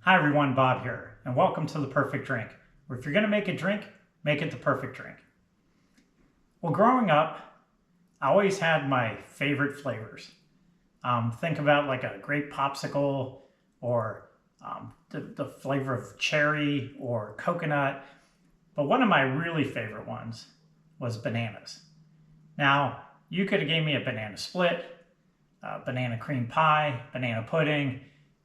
Hi everyone, Bob here, and welcome to The Perfect Drink, where if you're going to make a drink, make it the perfect drink. Well, growing up, I always had my favorite flavors. Think about like a grape popsicle or the flavor of cherry or coconut. But one of my really favorite ones was bananas. Now, you could have gave me a banana split, banana cream pie, banana pudding.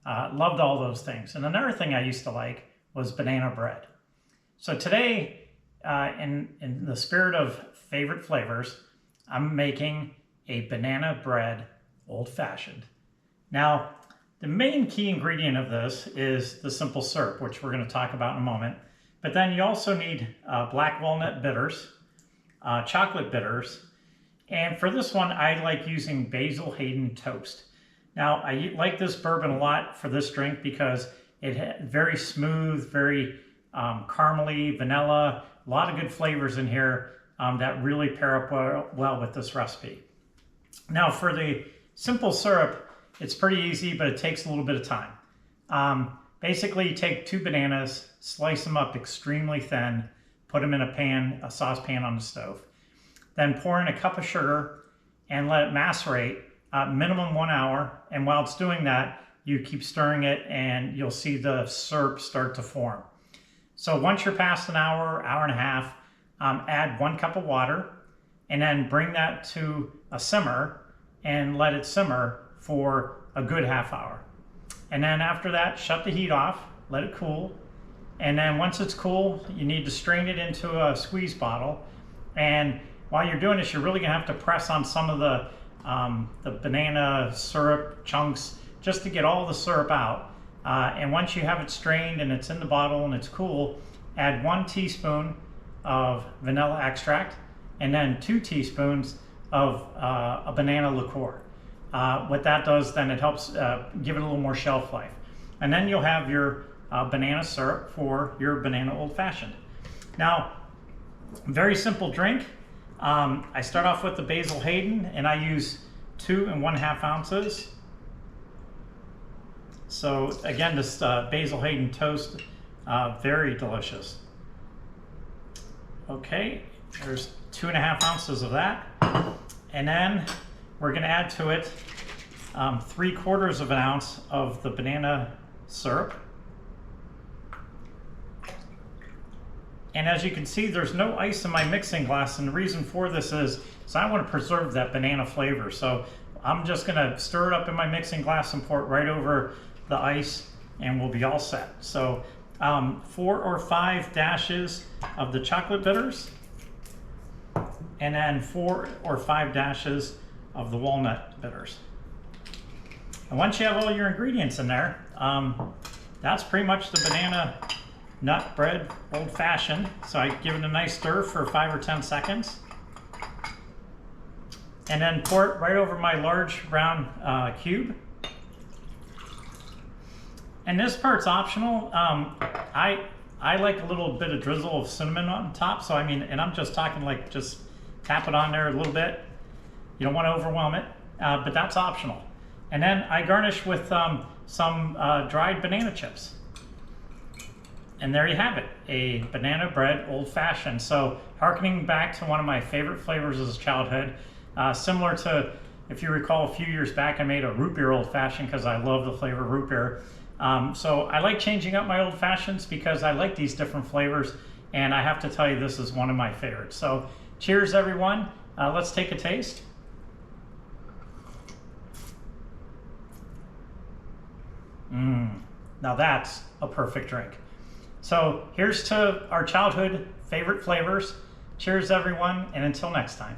Loved all those things. And another thing I used to like was banana bread. So today, in the spirit of favorite flavors, I'm making a banana bread old fashioned. Now, the main key ingredient of this is the simple syrup, which we're going to talk about in a moment. But then you also need black walnut bitters, chocolate bitters, and for this one, I like using Basil Hayden Toast. Now, I like this bourbon a lot for this drink because it's very smooth, very caramely, vanilla, a lot of good flavors in here that really pair up well with this recipe. Now, for the simple syrup, it's pretty easy, but it takes a little bit of time. Basically, you take 2 bananas, slice them up extremely thin, put them in a saucepan on the stove. Then pour in a cup of sugar and let it macerate minimum 1 hour, and while it's doing that, you keep stirring it and you'll see the syrup start to form. So once you're past an hour, hour and a half, add 1 cup of water and then bring that to a simmer and let it simmer for a good half hour. And then after that, shut the heat off, let it cool. And then once it's cool, you need to strain it into a squeeze bottle. And while you're doing this, you're really gonna have to press on some of the banana syrup chunks just to get all the syrup out. And once you have it strained and it's in the bottle and it's cool, add 1 teaspoon of vanilla extract and then 2 teaspoons of a banana liqueur. What that does, then it helps give it a little more shelf life. And then you'll have your banana syrup for your banana old fashioned. Now, very simple drink. I start off with the Basil Hayden and I use 2 1/2 ounces. So again, this Basil Hayden Toast, very delicious. Okay, there's 2 1/2 ounces of that. And then we're gonna add to it 3/4 of an ounce of the banana syrup. And as you can see, there's no ice in my mixing glass, and the reason for this is I want to preserve that banana flavor. So I'm just gonna stir it up in my mixing glass and pour it right over the ice, and we'll be all set. So 4 or 5 dashes of the chocolate bitters, and then 4 or 5 dashes of the walnut bitters. And once you have all your ingredients in there, that's pretty much the banana nut bread old fashioned. So I give it a nice stir for 5 or 10 seconds. And then pour it right over my large round cube. And this part's optional. I like a little bit of drizzle of cinnamon on top. So I mean, and I'm just talking like just tap it on there a little bit. You don't want to overwhelm it, but that's optional. And then I garnish with some dried banana chips. And there you have it, a banana bread old fashioned. So harkening back to one of my favorite flavors as a childhood, similar to, if you recall, a few years back, I made a root beer old fashioned because I love the flavor of root beer. So I like changing up my old fashions because I like these different flavors, and I have to tell you, this is one of my favorites. So cheers, everyone. Let's take a taste. Now that's a perfect drink. So here's to our childhood favorite flavors. Cheers, everyone, and until next time.